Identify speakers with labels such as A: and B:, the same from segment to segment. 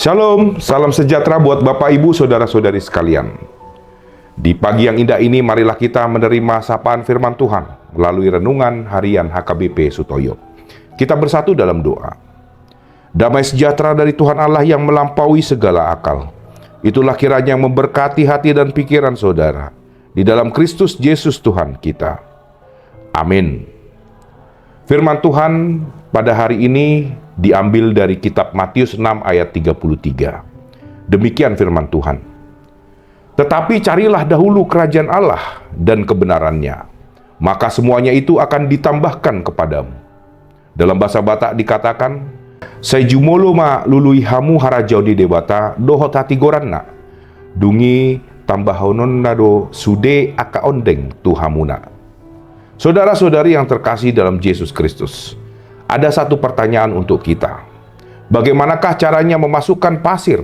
A: Shalom, salam sejahtera buat Bapak, Ibu, Saudara-saudari sekalian. Di pagi yang indah ini, marilah kita menerima sapaan firman Tuhan melalui renungan harian HKBP Sutoyo. Kita bersatu dalam doa. Damai sejahtera dari Tuhan Allah yang melampaui segala akal, itulah kiranya yang memberkati hati dan pikiran saudara, di dalam Kristus Yesus Tuhan kita. Amin. Firman Tuhan pada hari ini diambil dari kitab Matius 6 ayat 33. Demikian firman Tuhan. Tetapi carilah dahulu kerajaan Allah dan kebenarannya, maka semuanya itu akan ditambahkan kepadamu. Dalam bahasa Batak dikatakan, Sejumolo ma lului hamu harajau di dewata dohot hati goranna, dungi tambahonon nado sude aka ondeng tuhamuna. Saudara-saudari yang terkasih dalam Yesus Kristus, ada satu pertanyaan untuk kita. Bagaimanakah caranya memasukkan pasir,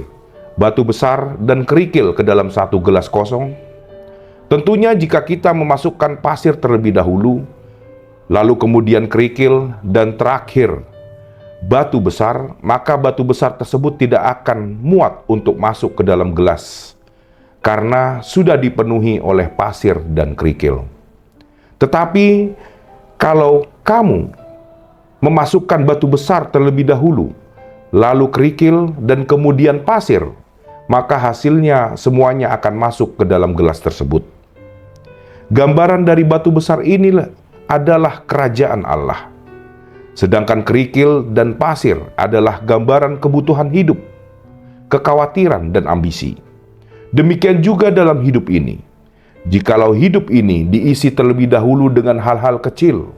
A: batu besar, dan kerikil ke dalam satu gelas kosong? Tentunya jika kita memasukkan pasir terlebih dahulu, lalu kemudian kerikil, dan terakhir batu besar, maka batu besar tersebut tidak akan muat untuk masuk ke dalam gelas, karena sudah dipenuhi oleh pasir dan kerikil. Tetapi kalau kamu memasukkan batu besar terlebih dahulu, lalu kerikil, dan kemudian pasir, maka hasilnya semuanya akan masuk ke dalam gelas tersebut. Gambaran dari batu besar inilah adalah kerajaan Allah. Sedangkan kerikil dan pasir adalah gambaran kebutuhan hidup, kekhawatiran, dan ambisi. Demikian juga dalam hidup ini. Jikalau hidup ini diisi terlebih dahulu dengan hal-hal kecil,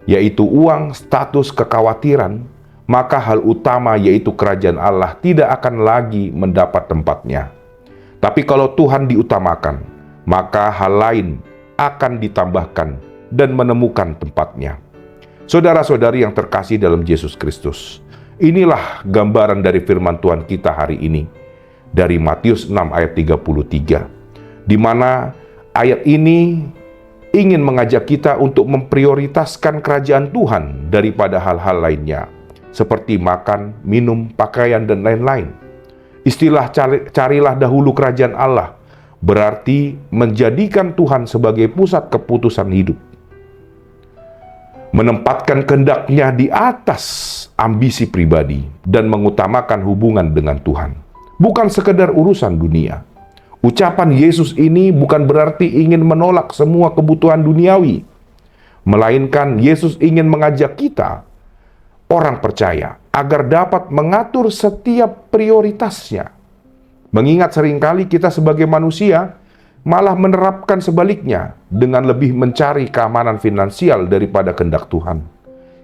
A: yaitu uang, status, kekhawatiran, maka hal utama yaitu kerajaan Allah tidak akan lagi mendapat tempatnya. Tapi kalau Tuhan diutamakan, maka hal lain akan ditambahkan dan menemukan tempatnya. Saudara-saudari yang terkasih dalam Yesus Kristus, inilah gambaran dari firman Tuhan kita hari ini, dari Matius 6 ayat 33, di mana ayat ini ingin mengajak kita untuk memprioritaskan kerajaan Tuhan daripada hal-hal lainnya, seperti makan, minum, pakaian, dan lain-lain. Istilah carilah dahulu kerajaan Allah berarti menjadikan Tuhan sebagai pusat keputusan hidup, menempatkan kehendaknya di atas ambisi pribadi, dan mengutamakan hubungan dengan Tuhan, bukan sekedar urusan dunia. Ucapan Yesus ini bukan berarti ingin menolak semua kebutuhan duniawi, melainkan Yesus ingin mengajak kita, orang percaya, agar dapat mengatur setiap prioritasnya. Mengingat seringkali kita sebagai manusia malah menerapkan sebaliknya dengan lebih mencari keamanan finansial daripada kehendak Tuhan.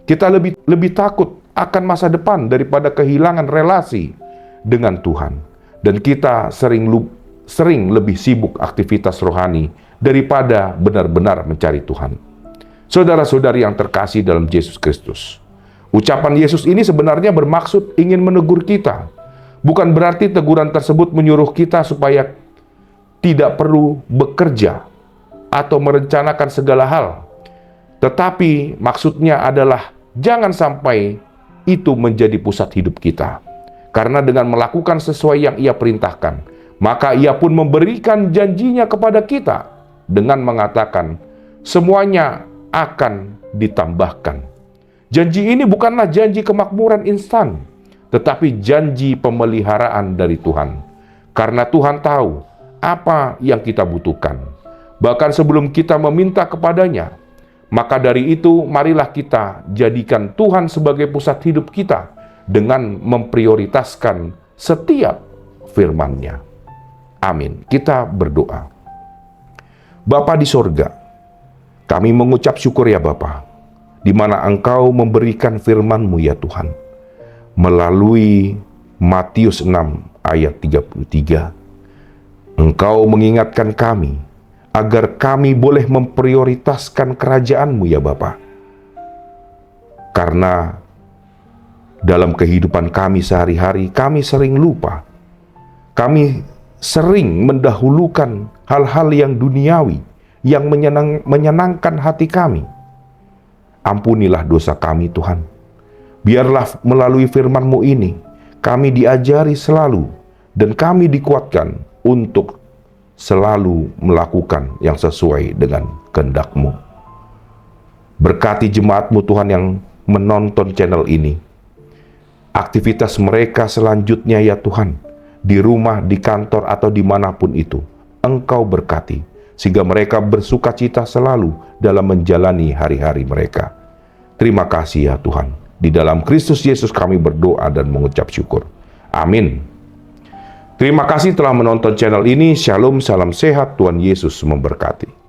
A: Kita lebih takut akan masa depan daripada kehilangan relasi dengan Tuhan. Dan kita sering lebih sibuk aktivitas rohani daripada benar-benar mencari Tuhan. Saudara-saudari yang terkasih dalam Yesus Kristus, ucapan Yesus ini sebenarnya bermaksud ingin menegur kita. Bukan berarti teguran tersebut menyuruh kita supaya tidak perlu bekerja atau merencanakan segala hal. Tetapi maksudnya adalah jangan sampai itu menjadi pusat hidup kita. Karena dengan melakukan sesuai yang Ia perintahkan, maka Ia pun memberikan janjinya kepada kita dengan mengatakan, semuanya akan ditambahkan. Janji ini bukanlah janji kemakmuran instan, tetapi janji pemeliharaan dari Tuhan. Karena Tuhan tahu apa yang kita butuhkan, bahkan sebelum kita meminta kepadanya. Maka dari itu, marilah kita jadikan Tuhan sebagai pusat hidup kita dengan memprioritaskan setiap firman-Nya. Amin. Kita berdoa. Bapa di sorga, kami mengucap syukur ya Bapa, di mana Engkau memberikan firman-Mu ya Tuhan, melalui Matius 6 ayat 33. Engkau mengingatkan kami, agar kami boleh memprioritaskan kerajaan-Mu ya Bapa. Karena dalam kehidupan kami sehari-hari, kami sering lupa. Kami sering mendahulukan hal-hal yang duniawi, yang menyenangkan hati kami. Ampunilah dosa kami Tuhan. Biarlah melalui firman-Mu ini, kami diajari selalu dan kami dikuatkan untuk selalu melakukan yang sesuai dengan kehendak-Mu. Berkati jemaat-Mu Tuhan yang menonton channel ini. Aktivitas mereka selanjutnya ya Tuhan, di rumah, di kantor, atau dimanapun itu, Engkau berkati, sehingga mereka bersuka cita selalu dalam menjalani hari-hari mereka. Terima kasih ya Tuhan. Di dalam Kristus Yesus kami berdoa dan mengucap syukur. Amin. Terima kasih telah menonton channel ini. Shalom, salam sehat, Tuhan Yesus memberkati.